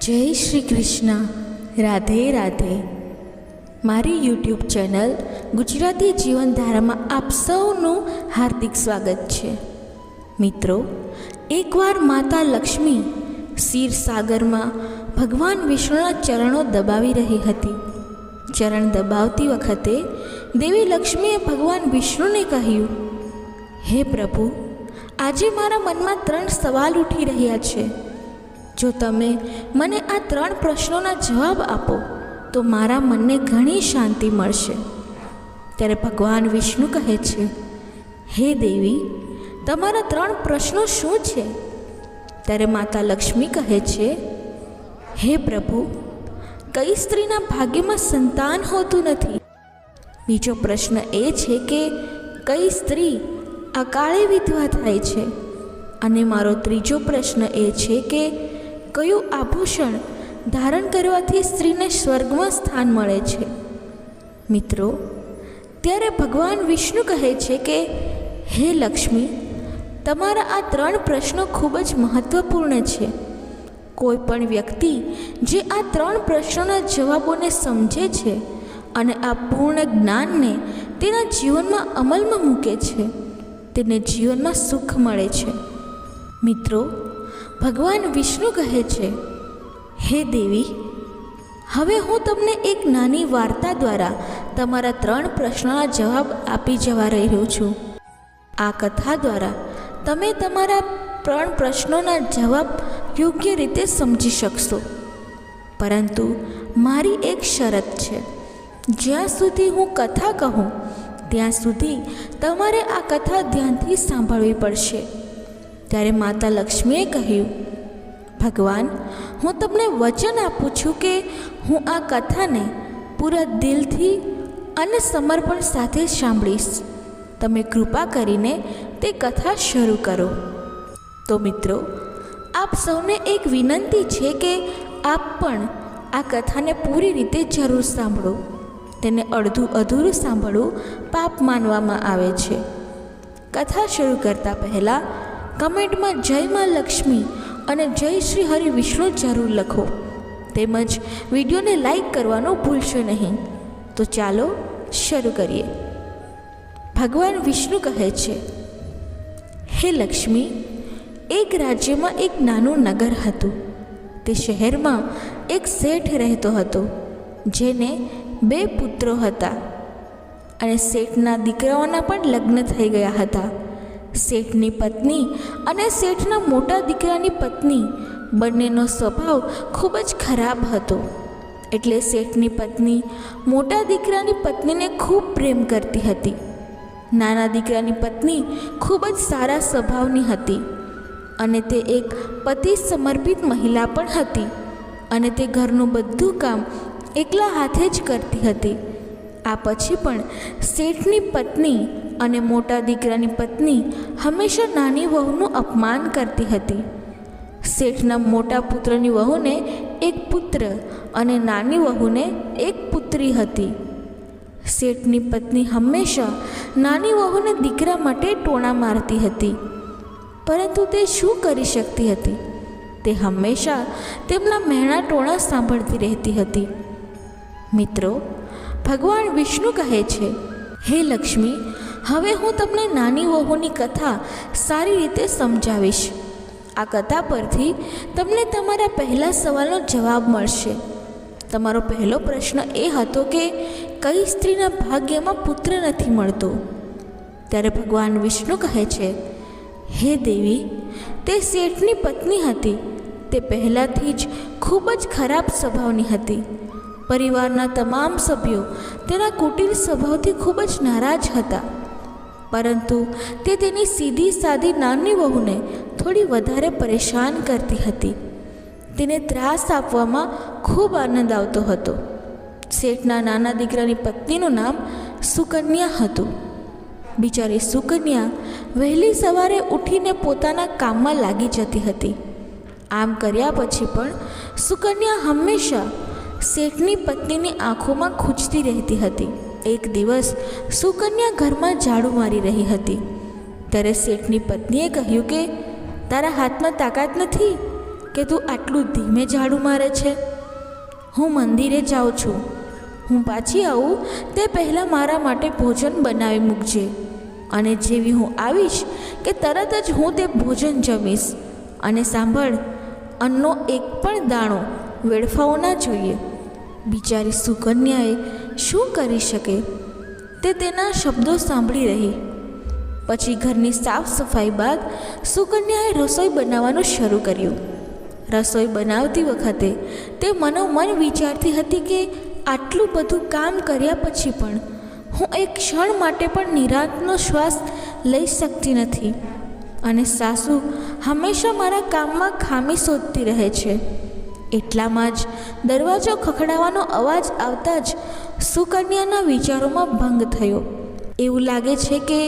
જય શ્રી કૃષ્ણ. રાધે રાધે. મારી YouTube channel Gujarati જીવનધારામાં આપ સૌનું હાર્દિક સ્વાગત છે. મિત્રો, એકવાર માતા લક્ષ્મી ક્ષીરસાગરમાં ભગવાન વિષ્ણુના ચરણો દબાવી રહી હતી. ચરણ દબાવતી વખતે દેવી લક્ષ્મીએ ભગવાન વિષ્ણુને કહ્યું, હે પ્રભુ, આજે મારા મનમાં 3 સવાલ ઉઠી રહ્યા છે. જો તમે મને આ 3 પ્રશ્નોના જવાબ આપો તો મારા મનને ઘણી શાંતિ મળશે. ત્યારે ભગવાન વિષ્ણુ કહે છે, હે દેવી, તમારા 3 પ્રશ્નો શું છે? ત્યારે માતા લક્ષ્મી કહે છે, હે પ્રભુ, કઈ સ્ત્રીના ભાગ્યમાં સંતાન હોતું નથી? બીજો પ્રશ્ન એ છે કે કઈ સ્ત્રી અકાળે વિધવા થાય છે? અને મારો ત્રીજો પ્રશ્ન એ છે કે કયું આભૂષણ ધારણ કરવાથી સ્ત્રીને સ્વર્ગમાં સ્થાન મળે છે? મિત્રો, ત્યારે ભગવાન વિષ્ણુ કહે છે કે હે લક્ષ્મી, તમારા આ 3 પ્રશ્નો ખૂબ જ મહત્વપૂર્ણ છે. કોઈ પણ વ્યક્તિ જે આ 3 પ્રશ્નોના જવાબોને સમજે છે અને આ પૂર્ણ જ્ઞાનને તેના જીવનમાં અમલમાં મૂકે છે, તેને જીવનમાં સુખ મળે છે. મિત્રો, ભગવાન વિષ્ણુ કહે છે, હે દેવી, હવે હું તમને એક નાની વાર્તા દ્વારા તમારા 3 પ્રશ્નોના જવાબ આપી જવા રહ્યો છું. આ કથા દ્વારા તમે તમારા 3 પ્રશ્નોના જવાબ યોગ્ય રીતે સમજી શકશો. પરંતુ મારી એક શરત છે. જ્યાં સુધી હું કથા કહું ત્યાં સુધી તમારે આ કથા ધ્યાનથી સાંભળવી પડશે. ત્યારે માતા લક્ષ્મીએ કહ્યું, ભગવાન, હું તમને વચન આપું છું કે હું આ કથાને પૂરા દિલથી અને સમર્પણ સાથે સાંભળીશ. તમે કૃપા કરીને તે કથા શરૂ કરો. તો મિત્રો, આપ સૌને એક વિનંતી છે કે આપ પણ આ કથાને પૂરી રીતે જરૂર સાંભળો. તેને અડધું અધૂરું સાંભળવું પાપ માનવામાં આવે છે. કથા શરૂ કરતાં પહેલાં કમેન્ટમાં જય માં લક્ષ્મી અને જય શ્રી હરિ વિષ્ણુ જરૂર લખો. તેમજ વિડીયોને લાઈક કરવાનું ભૂલશો નહીં. તો ચાલો શરૂ કરીએ. ભગવાન વિષ્ણુ કહે છે, હે લક્ષ્મી, એક રાજ્યમાં એક નાનું નગર હતું. તે શહેરમાં એક શેઠ રહેતો હતો, જેને 2 પુત્રો હતા અને શેઠના દીકરાઓના પણ લગ્ન થઈ ગયા હતા. શેઠની પત્ની અને શેઠના મોટા દીકરાની પત્ની બંનેનો સ્વભાવ ખૂબ જ ખરાબ હતો. એટલે શેઠની પત્ની મોટા દીકરાની પત્નીને ખૂબ પ્રેમ કરતી હતી. નાના દીકરાની પત્ની ખૂબ જ સારા સ્વભાવની હતી અને તે એક પતિ સમર્પિત મહિલા પણ હતી અને તે ઘરનું બધું કામ એકલા હાથે જ કરતી હતી. આ પછી પણ શેઠની પત્ની અને મોટા દીકરાની પત્ની હંમેશા નાની વહુનું અપમાન કરતી હતી. શેઠના મોટા પુત્રની વહુને એક પુત્ર અને નાની વહુને એક પુત્રી હતી. શેઠની પત્ની હંમેશા નાની વહુને દીકરા માટે ટોણા મારતી હતી, પરંતુ તે શું કરી શકતી હતી? તે હંમેશા તેમના મહેણા ટોણા સાંભળતી રહેતી હતી. મિત્રો, ભગવાન વિષ્ણુ કહે છે, હે લક્ષ્મી, હવે હું તમને નાની વહુની કથા સારી રીતે સમજાવીશ. આ કથા પરથી તમને તમારા પહેલા સવાલનો જવાબ મળશે. તમારો પહેલો પ્રશ્ન એ હતો કે કઈ સ્ત્રીના ભાગ્યમાં પુત્ર નથી મળતો? ત્યારે ભગવાન વિષ્ણુ કહે છે, હે દેવી, તે શેઠની પત્ની હતી. તે પહેલાંથી જ ખૂબ જ ખરાબ સ્વભાવની હતી. પરિવારના તમામ સભ્યો તેના કુટિલ સ્વભાવથી ખૂબ જ નારાજ હતા, પરંતુ તે તેની સીધી સાદી નાની વહુને થોડી વધારે પરેશાન કરતી હતી. તેને ત્રાસ આપવામાં ખૂબ આનંદ આવતો હતો. શેઠના નાના દીકરાની પત્નીનું નામ સુકન્યા હતું. બિચારી સુકન્યા વહેલી સવારે ઉઠીને પોતાના કામમાં લાગી જતી હતી. આમ કર્યા પછી પણ સુકન્યા હંમેશા શેઠની પત્નીની આંખોમાં ખૂંચતી રહેતી હતી. એક દિવસ સુકન્યા ઘરમાં ઝાડુ મારી રહી હતી. ત્યારે શેઠની પત્નીએ કહ્યું કે તારા હાથમાં તાકાત નથી કે તું આટલું ધીમે ઝાડુ મારે છે? હું મંદિરે જાઉં છું. હું પાછી આવું તે પહેલાં મારા માટે ભોજન બનાવી મૂકજે, અને જેવી હું આવીશ કે તરત જ હું તે ભોજન જમીશ. અને સાંભળ, અન્નનો એક પણ દાણો વેડફાવો ના જોઈએ. બિચારી સુકન્યાએ શું કરી શકે? તે તેના શબ્દો સાંભળી રહી. પછી ઘરની સાફ સફાઈ બાદ સુકન્યાએ રસોઈ બનાવવાનું શરૂ કર્યું. રસોઈ બનાવતી વખતે તે મનોમન વિચારતી હતી કે આટલું બધું કામ કર્યા પછી પણ હું એક ક્ષણ માટે પણ નિરાંતનો શ્વાસ લઈ શકતી નથી, અને સાસુ હંમેશા મારા કામમાં ખામી શોધતી રહે છે. એટલામાં જ દરવાજો ખખડાવવાનો અવાજ આવતા જ સુકન્યાના વિચારોમાં ભંગ થયો. એવું લાગે છે કે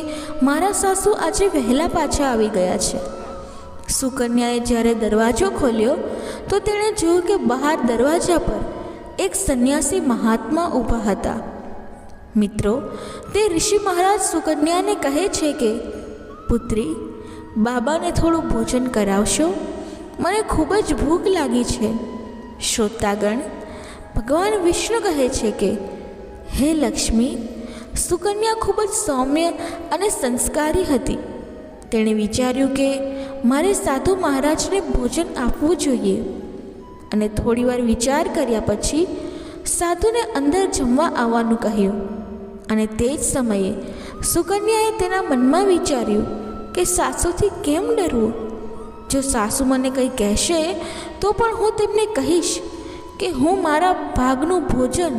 મારા સાસુ આજે વહેલા પાછા આવી ગયા છે. સુકન્યાએ જ્યારે દરવાજો ખોલ્યો તો તેણે જોયું કે બહાર દરવાજા પર એક સંન્યાસી મહાત્મા ઊભા હતા. મિત્રો, તે ઋષિ મહારાજ સુકન્યાને કહે છે કે પુત્રી, બાબાને થોડું ભોજન કરાવશો? મને ખૂબ જ ભૂખ લાગી છે. શ્રોતાગણ, ભગવાન વિષ્ણુ કહે છે કે હે લક્ષ્મી, સુકન્યા ખૂબ જ સૌમ્ય અને સંસ્કારી હતી. તેણે વિચાર્યું કે મારે સાધુ મહારાજને ભોજન આપવું જોઈએ, અને થોડીવાર વિચાર કર્યા પછી સાધુને અંદર જમવા આવવાનું કહ્યું. અને તે જ સમયે સુકન્યાએ તેના મનમાં વિચાર્યું કે સાસુથી કેમ ડરવું? જો સાસુ મને કંઈ કહેશે તો પણ હું તેમને કહીશ કે હું મારા ભાગનું ભોજન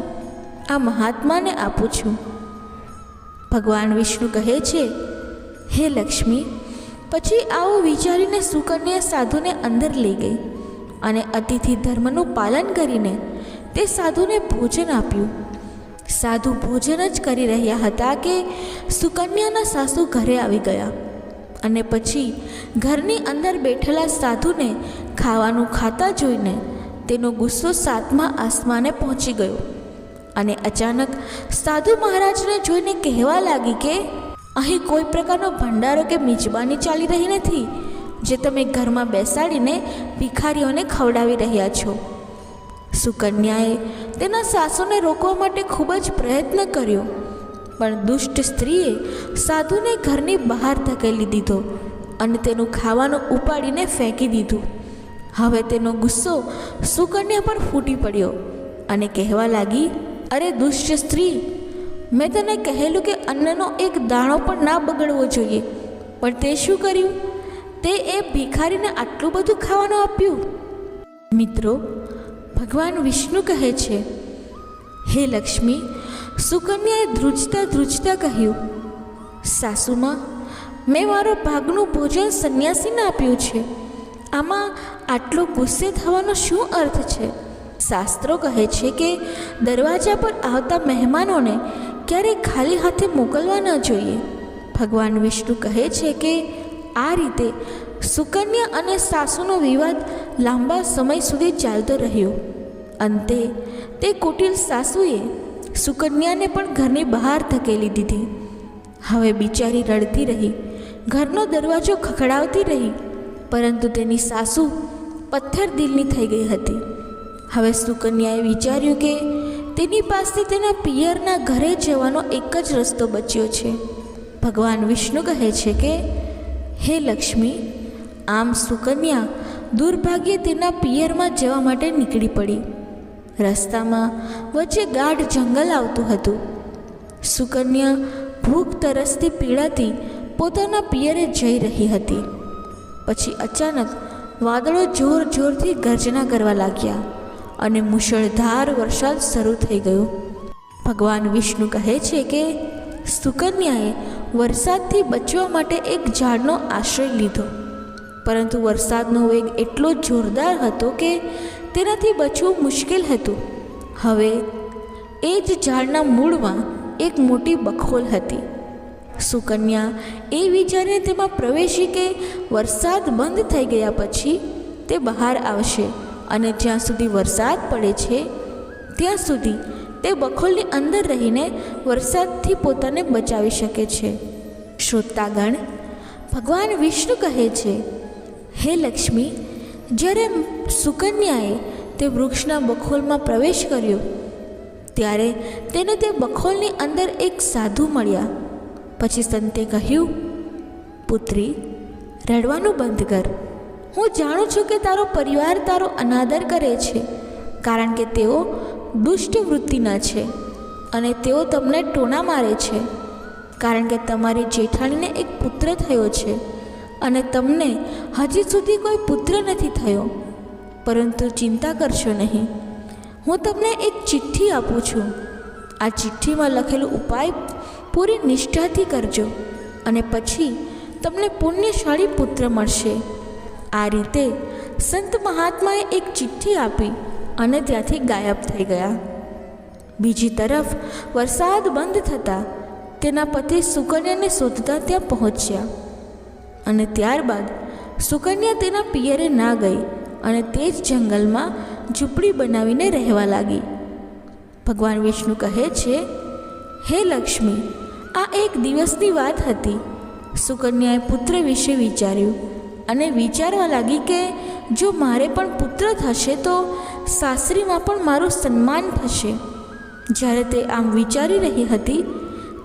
આ મહાત્માને આપું છું. ભગવાન વિષ્ણુ કહે છે, હે લક્ષ્મી. પછી આવું વિચારીને સુકન્યા સાધુને અંદર લઈ ગઈ, અને અતિથિ ધર્મનું પાલન કરીને તે સાધુને ભોજન આપ્યું. સાધુ ભોજન જ કરી રહ્યા હતા કે સુકન્યાના સાસુ ઘરે આવી ગયા, અને પછી ઘરની અંદર બેઠેલા સાધુને ખાવાનું ખાતા જોઈને તેનો ગુસ્સો 7મા આસમાને પહોંચી ગયો, અને અચાનક સાધુ મહારાજને જોઈને કહેવા લાગી કે અહીં કોઈ પ્રકારનો ભંડારો કે મિજબાની ચાલી રહી નથી, જે તમે ઘરમાં બેસાડીને ભિખારીઓને ખવડાવી રહ્યા છો. સુકન્યાએ તેના સાસુને રોકવા માટે ખૂબ જ પ્રયત્ન કર્યો, પણ દુષ્ટ સ્ત્રીએ સાધુને ઘરની બહાર ધકેલી દીધો અને તેનું ખાવાનું ઉપાડીને ફેંકી દીધું. હવે તેનો ગુસ્સો સુકન્યા પર ફૂટી પડ્યો અને કહેવા લાગી, અરે દુષ્ટ સ્ત્રી, મેં તને કહેલું કે અન્નનો એક દાણો પણ ના બગડવો જોઈએ, પણ તે શું કર્યું? તે એ ભિખારીને આટલું બધું ખાવાનું આપ્યું. મિત્રો, ભગવાન વિષ્ણુ કહે છે, હે લક્ષ્મી. સુકન્યાએ ધ્રુજતા ધ્રુજતા કહ્યું, સાસુમાં, મેં મારો ભાગનું ભોજન સંન્યાસીને આપ્યું છે. આમાં આટલો ગુસ્સે થવાનો શું અર્થ છે? શાસ્ત્રો કહે છે કે દરવાજા પર આવતા મહેમાનોને ક્યારેય ખાલી હાથે મોકલવા ન જોઈએ. ભગવાન વિષ્ણુ કહે છે કે આ રીતે સુકન્યા અને સાસુનો વિવાદ લાંબા સમય સુધી ચાલતો રહ્યો. અંતે તે કુટિલ સાસુએ સુકન્યાને પણ ઘરની બહાર ધકેલી દીધી. હવે બિચારી રડતી રહી, ઘરનો દરવાજો ખખડાવતી રહી, પરંતુ તેની સાસુ પથ્થર દિલની થઈ ગઈ હતી. હવે સુકન્યાએ વિચાર્યું કે તેની પાસે તેના પિયરના ઘરે જવાનો એક જ રસ્તો બચ્યો છે. ભગવાન વિષ્ણુ કહે છે કે હે લક્ષ્મી. આમ સુકન્યા દુર્ભાગ્યે તેના પિયરમાં જવા માટે નીકળી પડી. રસ્તામાં વચ્ચે ગાઢ જંગલ આવતું હતું. સુકન્યા ભૂખ તરસથી પીડાતી પોતાના પિયરે જઈ રહી હતી. પછી અચાનક વાદળો જોર જોરથી ગર્જના કરવા લાગ્યા અને મુશળધાર વરસાદ શરૂ થઈ ગયો. ભગવાન વિષ્ણુ કહે છે કે સુકન્યાએ વરસાદથી બચવા માટે એક ઝાડનો આશ્રય લીધો, પરંતુ વરસાદનો વેગ એટલો જોરદાર હતો કે તેનાથી બચવું મુશ્કેલ હતું. હવે એ જ ઝાડના મૂળમાં એક મોટી બખોલ હતી. સુકન્યા એ વિચારીને તેમાં પ્રવેશી કે વરસાદ બંધ થઈ ગયા પછી તે બહાર આવશે, અને જ્યાં સુધી વરસાદ પડે છે ત્યાં સુધી તે બખોલની અંદર રહીને વરસાદથી પોતાને બચાવી શકે છે. શ્રોતાગણ, ભગવાન વિષ્ણુ કહે છે, હે લક્ષ્મી. જ્યારે સુકન્યાએ તે વૃક્ષના બખોલમાં પ્રવેશ કર્યો ત્યારે તેને તે બખોલની અંદર એક સાધુ મળ્યા. પછી સંતે કહ્યું, પુત્રી, રડવાનું બંધ કર. હું જાણું છું કે તારો પરિવાર તારો અનાદર કરે છે, કારણ કે તેઓ દુષ્ટ વૃત્તિના છે અને તેઓ તમને ટોણા મારે છે, કારણ કે તમારી જેઠાણીને એક પુત્ર થયો છે અને તમને હજી સુધી કોઈ પુત્ર નથી થયો. પરંતુ ચિંતા કરશો નહીં. હું તમને એક ચિઠ્ઠી આપું છું. આ ચિઠ્ઠીમાં લખેલો ઉપાય પૂરી નિષ્ઠાથી કરજો અને પછી તમને પુણ્યશાળી પુત્ર મળશે. આ રીતે સંત મહાત્માએ એક ચિઠ્ઠી આપી અને ત્યાંથી ગાયબ થઈ ગયા. બીજી તરફ વરસાદ બંધ થતાં તેના પતિ સુકન્યાને શોધતા ત્યાં પહોંચ્યા અને ત્યારબાદ સુકન્યા તેના પિયરે ના ગઈ અને તે જ જંગલમાં ઝૂંપડી બનાવીને રહેવા લાગી. ભગવાન વિષ્ણુ કહે છે, હે લક્ષ્મી, આ એક દિવસની વાત હતી. સુકન્યાએ પુત્ર વિશે વિચાર્યું અને વિચારવા લાગી કે જો મારે પણ પુત્ર થશે તો સાસરીમાં પણ મારું સન્માન થશે. જ્યારે તે આમ વિચારી રહી હતી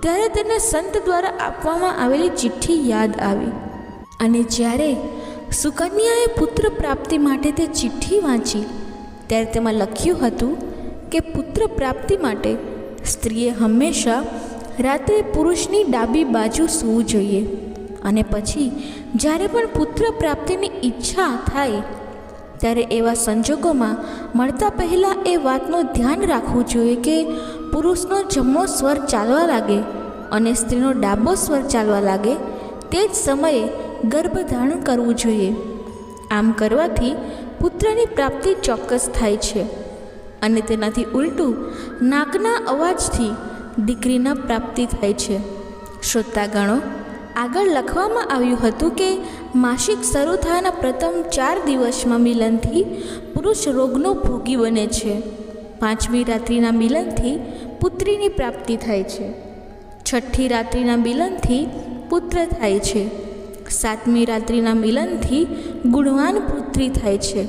ત્યારે તેને સંત દ્વારા આપવામાં આવેલી ચિઠ્ઠી યાદ આવી અને જ્યારે સુકન્યાએ પુત્ર પ્રાપ્તિ માટે તે ચિઠ્ઠી વાંચી ત્યારે તેમાં લખ્યું હતું કે પુત્ર પ્રાપ્તિ માટે સ્ત્રીએ હંમેશા રાત્રે પુરુષની ડાબી બાજુ સૂવું જોઈએ અને પછી જ્યારે પણ પુત્ર પ્રાપ્તિની ઈચ્છા થાય ત્યારે એવા સંજોગોમાં મળતા પહેલાં એ વાતનું ધ્યાન રાખવું જોઈએ કે પુરુષનો જમણો સ્વર ચાલવા લાગે અને સ્ત્રીનો ડાબો સ્વર ચાલવા લાગે તે જ સમયે ગર્ભધારણ કરવું જોઈએ. આમ કરવાથી પુત્રની પ્રાપ્તિ ચોક્કસ થાય છે અને તેનાથી ઉલટું નાકના અવાજથી દીકરીના પ્રાપ્તિ થાય છે. શ્રોતાગણો, આગળ લખવામાં આવ્યું હતું કે માસિક શરૂ થયાના પ્રથમ 4 દિવસમાં મિલનથી પુરુષ રોગનો ભોગી બને છે. 5મી રાત્રિના મિલનથી પુત્રીની પ્રાપ્તિ થાય છે. 6ઠ્ઠી રાત્રિના મિલનથી પુત્ર થાય છે. 7મી રાત્રિના મિલનથી ગુણવાન પુત્રી થાય છે.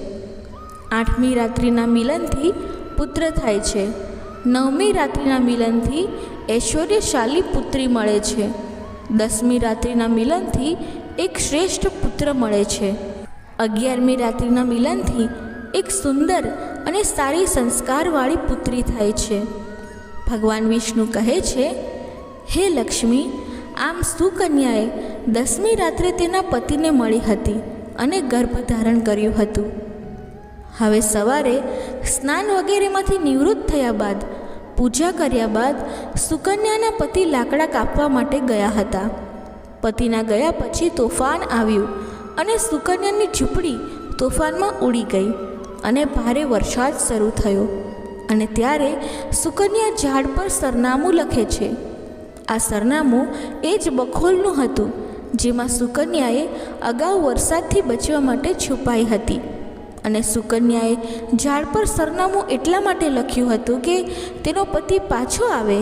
8મી રાત્રિના મિલનથી પુત્ર થાય છે. 9મી રાત્રિના મિલનથી ઐશ્વર્યશાળી પુત્રી મળે છે. 10મી રાત્રિના મિલનથી એક શ્રેષ્ઠ પુત્ર મળે છે. 11મી રાત્રિના મિલનથી એક સુંદર અને સારી સંસ્કારવાળી પુત્રી થાય છે. ભગવાન વિષ્ણુ કહે છે, હે લક્ષ્મી, આમ સુકન્યાએ 10મી રાત્રે તેના પતિને મળી હતી અને ગર્ભધારણ કર્યું હતું. હવે સવારે સ્નાન વગેરેમાંથી નિવૃત્ત થયા બાદ પૂજા કર્યા બાદ સુકન્યાના પતિ લાકડા કાપવા માટે ગયા હતા. પતિના ગયા પછી તોફાન આવ્યું અને સુકન્યાની ઝૂંપડી તોફાનમાં ઉડી ગઈ અને ભારે વરસાદ શરૂ થયો અને ત્યારે સુકન્યા ઝાડ પર સરનામું લખે છે. આ સરનામું એ જ બખોલનું હતું જેમાં સુકન્યાએ અગાઉ વરસાદથી બચવા માટે છુપાઈ હતી અને સુકન્યાએ ઝાડ પર સરનામું એટલા માટે લખ્યું હતું કે તેનો પતિ પાછો આવે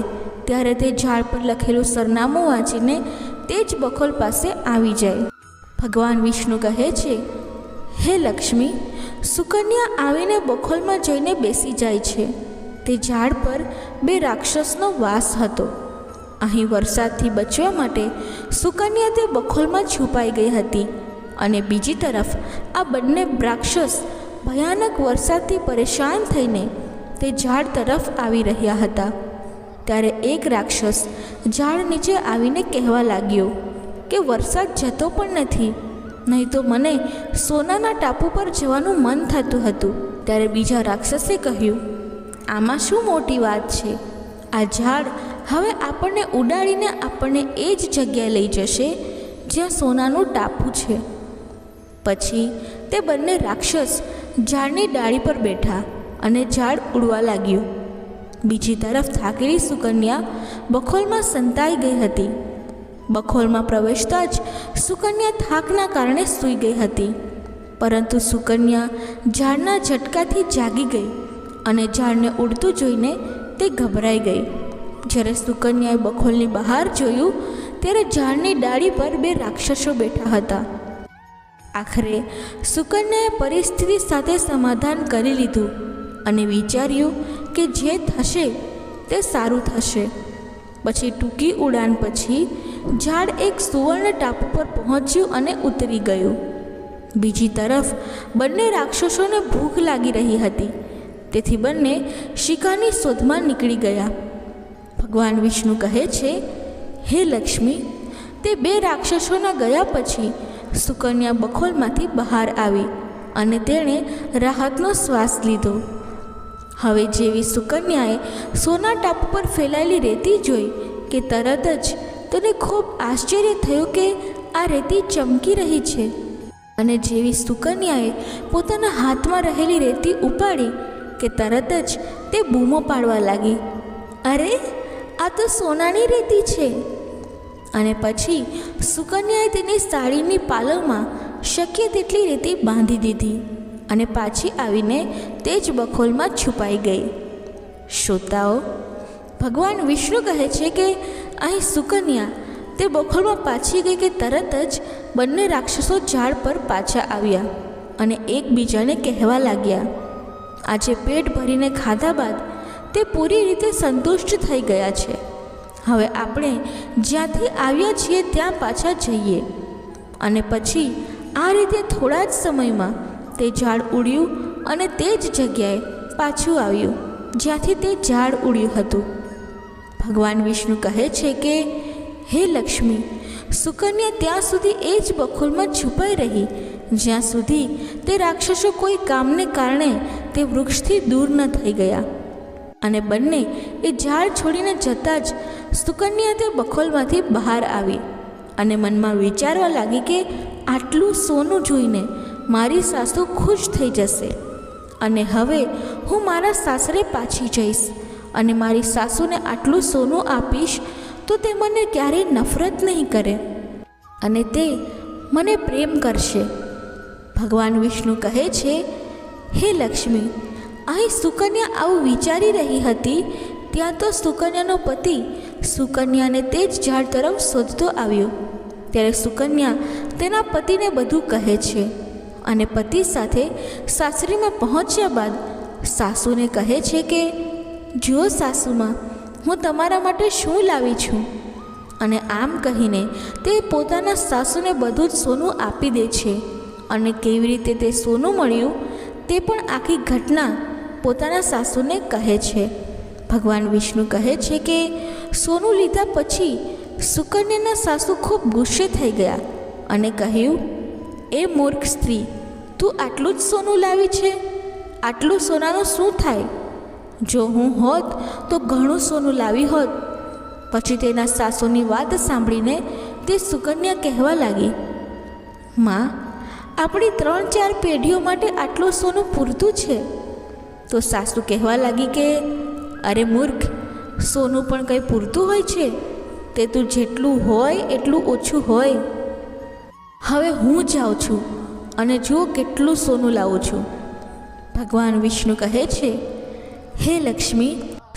ત્યારે તે ઝાડ પર લખેલું સરનામું વાંચીને તે જ બખોલ પાસે આવી જાય. ભગવાન વિષ્ણુ કહે છે, હે લક્ષ્મી, સુકન્યા આવીને બખોલમાં જઈને બેસી જાય છે. તે ઝાડ પર 2 રાક્ષસનો વાસ હતો. અહીં વરસાદથી બચવા માટે સુકન્યા તે બખોલમાં છુપાઈ ગઈ હતી અને બીજી તરફ આ બંને રાક્ષસ ભયાનક વરસાદથી પરેશાન થઈને તે ઝાડ તરફ આવી રહ્યા હતા. ત્યારે એક રાક્ષસ ઝાડ નીચે આવીને કહેવા લાગ્યો કે વરસાદ જતો પણ નથી, નહીં તો મને સોનાના ટાપુ પર જવાનું મન થતું હતું. ત્યારે બીજા રાક્ષસે કહ્યું, આમાં શું મોટી વાત છે? આ ઝાડ હવે આપણને ઉડાડીને આપણને એ જ જગ્યાએ લઈ જશે જ્યાં સોનાનું ટાપુ છે. પછી તે બંને રાક્ષસ ઝાડની ડાળી પર બેઠા અને ઝાડ ઉડવા લાગ્યું. બીજી તરફ થાકેલી સુકન્યા બખોલમાં સંતાઈ ગઈ હતી. બખોલમાં પ્રવેશતા જ સુકન્યા થાકના કારણે સૂઈ ગઈ હતી. પરંતુ સુકન્યા ઝાડના ઝટકાથી જાગી ગઈ અને ઝાડને ઉડતું જોઈને તે ગભરાઈ ગઈ. જ્યારે સુકન્યાએ બખોલની બહાર જોયું ત્યારે ઝાડની ડાળી પર 2 રાક્ષસો બેઠા હતા. આખરે સુકન્યાએ પરિસ્થિતિ સાથે સમાધાન કરી લીધું અને વિચાર્યું કે જે થશે તે સારું થશે. પછી ટૂંકી ઉડાન પછી ઝાડ એક સુવર્ણ ટાપુ પર પહોંચ્યું અને ઉતરી ગયું. બીજી તરફ બંને રાક્ષસોને ભૂખ લાગી રહી હતી, તેથી બંને શિકારની શોધમાં નીકળી ગયા. ભગવાન વિષ્ણુ કહે છે, હે લક્ષ્મી, તે બે રાક્ષસોના ગયા પછી સુકન્યા બખોલમાંથી બહાર આવી અને તેણે રાહતનો શ્વાસ લીધો. હવે જેવી સુકન્યાએ સોના ટાપુ પર ફેલાયેલી રેતી જોઈ કે તરત જ તેને ખૂબ આશ્ચર્ય થયું કે આ રેતી ચમકી રહી છે. અને જેવી સુકન્યાએ પોતાના હાથમાં રહેલી રેતી ઉપાડી કે તરત જ તે બૂમો પાડવા લાગી, અરે આ તો સોનાની રેતી છે. અને પછી સુકન્યાએ તેની સાડીની પાલવમાં શક્ય તેટલી રેતી બાંધી દીધી અને પાછી આવીને તે જ બખોલમાં છુપાઈ ગઈ. શ્રોતાઓ, ભગવાન વિષ્ણુ કહે છે કે અહીં સુકન્યા તે બખોલમાં પાછી ગઈ કે તરત જ બંને રાક્ષસો ઝાડ પર પાછા આવ્યા અને એકબીજાને કહેવા લાગ્યા. આજે પેટ ભરીને ખાધા બાદ તે પૂરી રીતે સંતુષ્ટ થઈ ગયા છે. હવે આપણે જ્યાંથી આવ્યા છીએ ત્યાં પાછા જઈએ. અને પછી આ રીતે થોડા જ સમયમાં તે ઝાડ ઉડ્યું અને તે જ જગ્યાએ પાછું આવ્યું જ્યાંથી તે ઝાડ ઉડ્યું હતું. ભગવાન વિષ્ણુ કહે છે કે હે લક્ષ્મી, સુકન્યા ત્યાં સુધી એ જ બખોલમાં છુપાઈ રહી જ્યાં સુધી તે રાક્ષસો કોઈ કામને કારણે તે વૃક્ષથી દૂર ન થઈ ગયા. અને બંને એ ઝાડ છોડીને જતાં જ સુકન્યા તે બખોલમાંથી બહાર આવી અને મનમાં વિચારવા લાગી કે આટલું સોનું જોઈને મારી સાસુ ખુશ થઈ જશે અને હવે હું મારા સાસરે પાછી જઈશ અને મારી સાસુને આટલું સોનું આપીશ તો તે મને ક્યારેય નફરત નહીં કરે અને તે મને પ્રેમ કરશે. ભગવાન વિષ્ણુ કહે છે, હે લક્ષ્મી, અહીં સુકન્યા આવું વિચારી રહી હતી ત્યાં તો સુકન્યાનો પતિ સુકન્યાને તે જ ઝાડ તરફ શોધતો આવ્યો. ત્યારે સુકન્યા તેના પતિને બધું કહે છે અને પતિ સાથે સાસરીમાં પહોંચ્યા બાદ સાસુને કહે છે કે જુઓ સાસુમાં, હું તમારા માટે શું લાવી છું. અને આમ કહીને તે પોતાના સાસુને બધું જ સોનું આપી દે છે અને કેવી રીતે તે સોનું મળ્યું તે પણ આખી ઘટના પોતાના સાસુને કહે છે. ભગવાન વિષ્ણુ કહે છે કે સોનું લીધા પછી સુકન્યાના સાસુ ખૂબ ગુસ્સે થઈ ગયા અને કહ્યું, એ મૂર્ખ સ્ત્રી, તું આટલું જ સોનું લાવી છે? આટલું સોનાનું શું થાય? જો હું હોત તો ઘણું સોનું લાવી હોત. પછી તેના સાસુની વાત સાંભળીને તે સુકન્યા કહેવા લાગી, માં, આપણી 3-4 પેઢીઓ માટે આટલું સોનું પૂરતું છે. તો સાસુ કહેવા લાગી કે અરે મૂર્ખ, સોનું પણ કંઈ પૂરતું હોય છે? તે તું જેટલું હોય એટલું ઓછું હોય. હવે હું જાઉં છું અને જુઓ કેટલું સોનું લાવું છું. ભગવાન વિષ્ણુ કહે છે, હે લક્ષ્મી,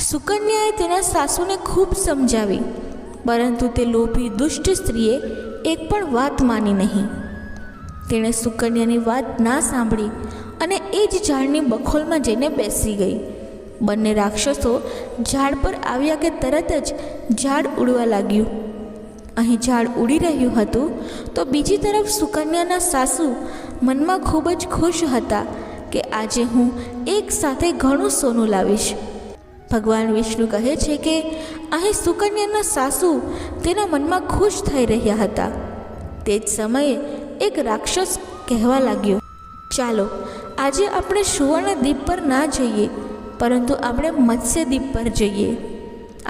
સુકન્યાએ તેના સાસુને ખૂબ સમજાવી, પરંતુ તે લોભી દુષ્ટ સ્ત્રીએ એક પણ વાત માની નહીં. તેણે સુકન્યાની વાત ના સાંભળી અને એ જ ઝાડની બખોલમાં જઈને બેસી ગઈ. બંને રાક્ષસો ઝાડ પર આવ્યા કે તરત જ ઝાડ ઉડવા લાગ્યું. અહીં ઝાડ ઉડી રહ્યું હતું તો બીજી તરફ સુકન્યાના સાસુ મનમાં ખૂબ જ ખુશ હતા કે આજે હું એક સાથે ઘણું સોનું લાવીશ. ભગવાન વિષ્ણુ કહે છે કે અહીં સુકન્યાના સાસુ તેના મનમાં ખુશ થઈ રહ્યા હતા. તે જ સમયે એક રાક્ષસ કહેવા લાગ્યો, ચાલો આજે આપણે સુવર્ણ દ્વીપ પર ના જઈએ, પરંતુ આપણે મત્સ્ય દ્વીપ પર જઈએ.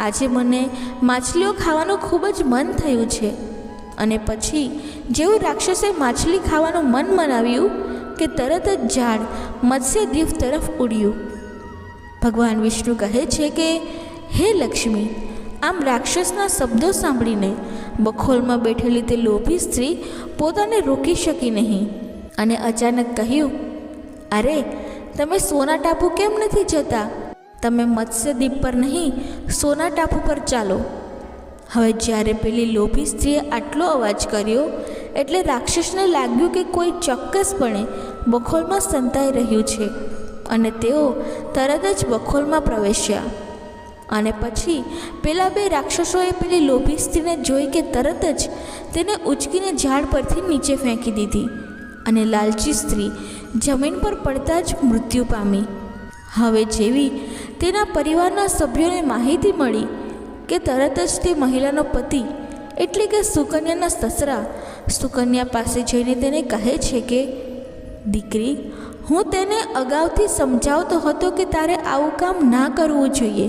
આજે મને માછલીઓ ખાવાનું ખૂબ જ મન થયું છે. અને પછી જેવું રાક્ષસે માછલી ખાવાનું મન મનાવ્યું કે તરત જ ઝાડ મત્સ્ય દ્વીપ તરફ ઉડ્યું. ભગવાન વિષ્ણુ કહે છે કે હે લક્ષ્મી, આમ રાક્ષસના શબ્દો સાંભળીને બખોલમાં બેઠેલી તે લોભી સ્ત્રી પોતાને રોકી શકી નહીં અને અચાનક કહ્યું, અરે તમે સોના ટાપુ કેમ નથી જતા? તમે મત્સ્ય દ્વીપ પર નહીં, સોના ટાપુ પર ચાલો. હવે જ્યારે પેલી લોભી સ્ત્રીએ આટલો અવાજ કર્યો એટલે રાક્ષસને લાગ્યું કે કોઈ ચોક્કસપણે બખોલમાં સંતાઈ રહ્યું છે અને તેઓ તરત જ બખોલમાં પ્રવેશ્યા. અને પછી પેલા બે રાક્ષસોએ પેલી લોભી સ્ત્રીને જોઈ કે તરત જ તેને ઉચકીને ઝાડ પરથી નીચે ફેંકી દીધી અને લાલચી સ્ત્રી જમીન પર પડતા જ મૃત્યુ પામી. હવે જેવી તેના પરિવારના સભ્યોને માહિતી મળી કે તરત જ તે મહિલાનો પતિ એટલે કે સુકન્યાના સસરા સુકન્યા પાસે જઈને તેને કહે છે કે દીકરી, હું તેને અગાઉથી સમજાવતો હતો કે તારે આવું કામ ના કરવું જોઈએ.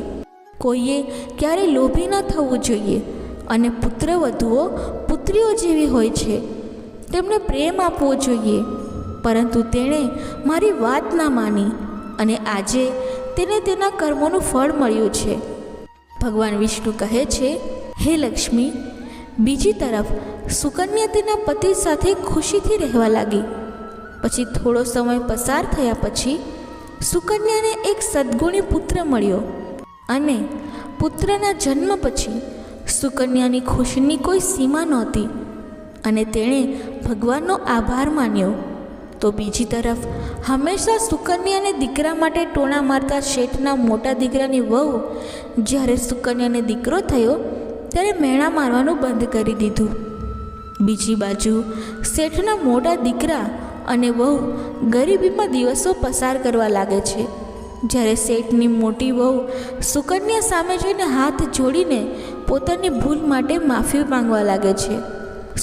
કોઈએ ક્યારેય લોભી ન થવું જોઈએ અને પુત્રવધુઓ પુત્રીઓ જેવી હોય છે, તેમને પ્રેમ આપવો જોઈએ. પરંતુ તેણે મારી વાત ના માની અને આજે તેને તેના કર્મોનું ફળ મળ્યું છે. ભગવાન વિષ્ણુ કહે છે, હે લક્ષ્મી, બીજી તરફ સુકન્યા તેના પતિ સાથે ખુશીથી રહેવા લાગી. પછી થોડો સમય પસાર થયા પછી સુકન્યાને એક સદ્ગુણી પુત્ર મળ્યો અને પુત્રના જન્મ પછી સુકન્યાની ખુશીની કોઈ સીમા નહોતી અને તેણે ભગવાનનો આભાર માન્યો. તો બીજી તરફ હંમેશા સુકન્યાને દીકરા માટે ટોણા મારતા શેઠના મોટા દીકરાની વહુ જ્યારે સુકન્યાને દીકરો થયો ત્યારે મેણા મારવાનું બંધ કરી દીધું. બીજી બાજુ શેઠના મોટા દીકરા અને વહુ ગરીબીમાં દિવસો પસાર કરવા લાગે છે. જ્યારે શેઠની મોટી વહુ સુકન્યા સામે જોઈને હાથ જોડીને પોતાની ભૂલ માટે માફી માંગવા લાગે છે.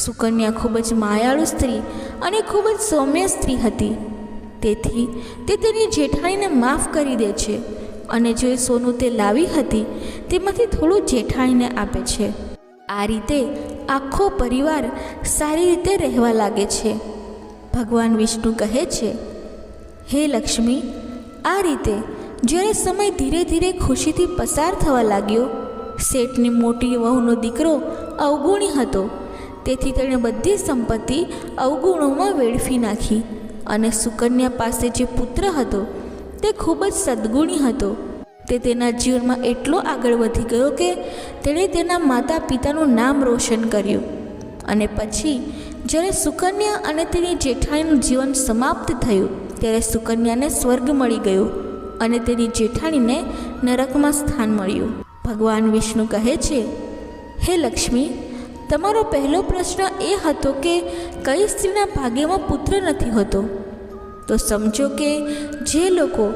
સુકન્યા ખૂબ જ માયાળુ સ્ત્રી અને ખૂબ જ સૌમ્ય સ્ત્રી હતી, તેથી તે તેની જેઠાણીને માફ કરી દે છે અને જે સોનું તે લાવી હતી તેમાંથી થોડું જેઠાણીને આપે છે. આ રીતે આખો પરિવાર સારી રીતે રહેવા લાગે છે. ભગવાન વિષ્ણુ કહે છે, હે લક્ષ્મી, આ રીતે જ્યારે સમય ધીરે ધીરે ખુશીથી પસાર થવા લાગ્યો, શેઠની મોટી વહુનો દીકરો અવગુણી હતો, તેથી તેણે બધી સંપત્તિ અવગુણોમાં વેડફી નાખી અને સુકન્યા પાસે જે પુત્ર હતો તે ખૂબ જ સદ્ગુણી હતો. તે તેના જીવનમાં એટલો આગળ વધી ગયો કે તેણે તેના માતા પિતાનું નામ રોશન કર્યું. અને પછી જ્યારે સુકન્યા અને તેની જેઠાણીનું જીવન સમાપ્ત થયું ત્યારે સુકન્યાને સ્વર્ગ મળી ગયો અને તેની જેઠાણીને નરકમાં સ્થાન મળ્યું. ભગવાન વિષ્ણુ કહે છે, હે લક્ષ્મી, તમારો પહેલો પ્રશ્ન એ હતો કે કઈ સ્ત્રીના ભાગ્યમાં પુત્ર નથી હોતો. તો સમજો કે જે લોકો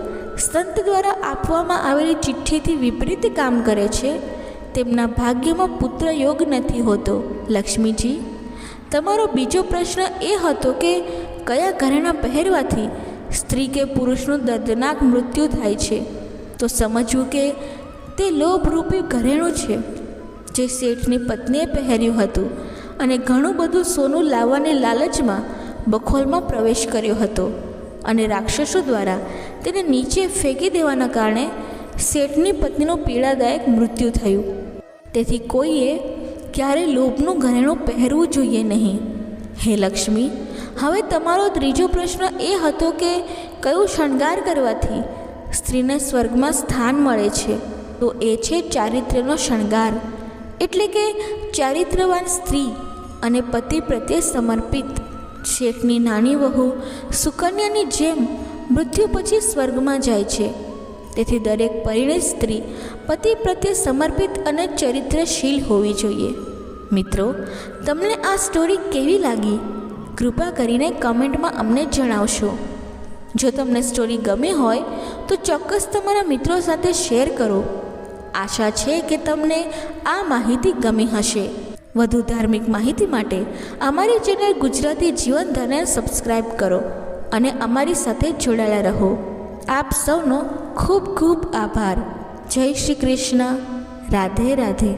સંત દ્વારા આપવામાં આવેલી ચિઠ્ઠીથી વિપરીત કામ કરે છે તેમના ભાગ્યમાં પુત્ર યોગ નથી હોતો. લક્ષ્મીજી, તમારો બીજો પ્રશ્ન એ હતો કે કયા ઘરેણાં પહેરવાથી સ્ત્રી કે પુરુષનું દર્દનાક મૃત્યુ થાય છે. તો સમજવું કે તે લોભરૂપી ઘરેણું છે જે શેઠની પત્નીએ પહેર્યું હતું અને ઘણું બધું સોનું લાવવાની લાલચમાં બખોલમાં પ્રવેશ કર્યો હતો અને રાક્ષસો દ્વારા તેને નીચે ફેંકી દેવાના કારણે શેઠની પત્નીનું પીડાદાયક મૃત્યુ થયું. તેથી કોઈએ ક્યારે લોભનું ઘરેણું પહેરવું જોઈએ નહીં. હે લક્ષ્મી, હવે તમારો ત્રીજો પ્રશ્ન એ હતો કે કયું શણગાર કરવાથી સ્ત્રીને સ્વર્ગમાં સ્થાન મળે છે. તો એ છે ચારિત્ર્યનો શણગાર, એટલે કે ચારિત્રવાન સ્ત્રી અને પતિ પ્રત્યે સમર્પિત. શેઠની નાની વહુ સુકન્યાની જેમ મૃત્યુ પછી સ્વર્ગમાં જાય છે. તેથી દરેક પરિણીત સ્ત્રી પતિ પ્રત્યે સમર્પિત અને ચરિત્રશીલ હોવી જોઈએ. મિત્રો, તમને આ સ્ટોરી કેવી લાગી? કૃપા કરીને કમેન્ટમાં અમને જણાવશો. જો તમને સ્ટોરી ગમી હોય તો ચોક્કસ તમારા મિત્રો સાથે શેર કરો. આશા છે કે તમને આ માહિતી ગમી હશે. વધુ ધાર્મિક માહિતી માટે અમારી ચેનલ ગુજરાતી જીવનધારાને સબસ્ક્રાઈબ કરો અને અમારી સાથે જોડાયેલા રહો. આપ સૌનો ખૂબ ખૂબ આભાર. જય શ્રી કૃષ્ણ. રાધે રાધે.